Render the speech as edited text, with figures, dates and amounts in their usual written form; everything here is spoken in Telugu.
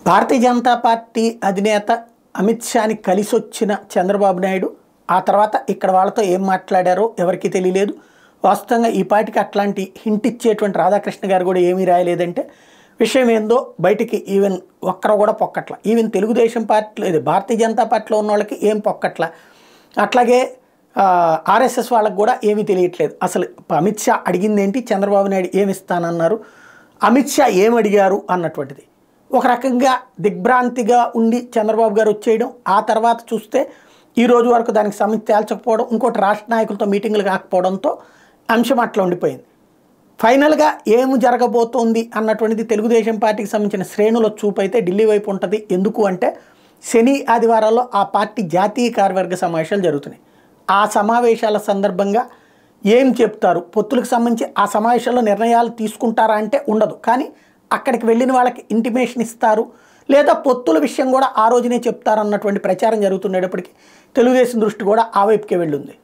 భారతీయ జనతా పార్టీ అధినేత అమిత్ షాని కలిసొచ్చిన చంద్రబాబు నాయుడు ఆ తర్వాత ఇక్కడ వాళ్ళతో ఏం మాట్లాడారో ఎవరికీ తెలియలేదు. వాస్తవంగా ఈ పార్టీకి అట్లాంటి హింట్ ఇచ్చేటువంటి రాధాకృష్ణ గారు కూడా ఏమీ రాయలేదంటే విషయం ఏందో బయటికి ఈవెన్ ఒక్కరు కూడా పొక్కట్ల. ఈవెన్ తెలుగుదేశం పార్టీ లేదు భారతీయ జనతా పార్టీలో ఉన్న వాళ్ళకి ఏం పొక్కట్ల. అట్లాగే ఆర్ఎస్ఎస్ వాళ్ళకి కూడా ఏమీ తెలియట్లేదు. అసలు అమిత్ షా అడిగింది ఏంటి, చంద్రబాబు నాయుడు ఏమి ఇస్తానన్నారు, అమిత్ షా ఏం అడిగారు అన్నటువంటిది ఒక రకంగా దిగ్భ్రాంతిగా ఉండి చంద్రబాబు గారు వచ్చేయడం. ఆ తర్వాత చూస్తే ఈ రోజు వరకు దానికి సమస్య తేల్చకపోవడం, ఇంకోటి రాష్ట్ర నాయకులతో మీటింగులు కాకపోవడంతో అంశం అట్లా ఉండిపోయింది. ఫైనల్గా ఏమి జరగబోతోంది అన్నటువంటిది తెలుగుదేశం పార్టీకి సంబంధించిన శ్రేణుల చూపు అయితే ఢిల్లీ వైపు ఉంటుంది. ఎందుకు అంటే శని ఆదివారాల్లో ఆ పార్టీ జాతీయ కార్యవర్గ సమావేశాలు జరుగుతున్నాయి. ఆ సమావేశాల సందర్భంగా ఏం చెప్తారు, పొత్తులకు సంబంధించి ఆ సమావేశాల్లో నిర్ణయాలు తీసుకుంటారా అంటే ఉండదు. కానీ అక్కడికి వెళ్ళిన వాళ్ళకి ఇంటిమేషన్ ఇస్తారు, లేదా పొత్తుల విషయం కూడా ఆ రోజునే చెప్తారన్నటువంటి ప్రచారం జరుగుతుండేటప్పటికీ తెలుగుదేశం దృష్టి కూడా ఆ వైపుకే వెళ్ళింది.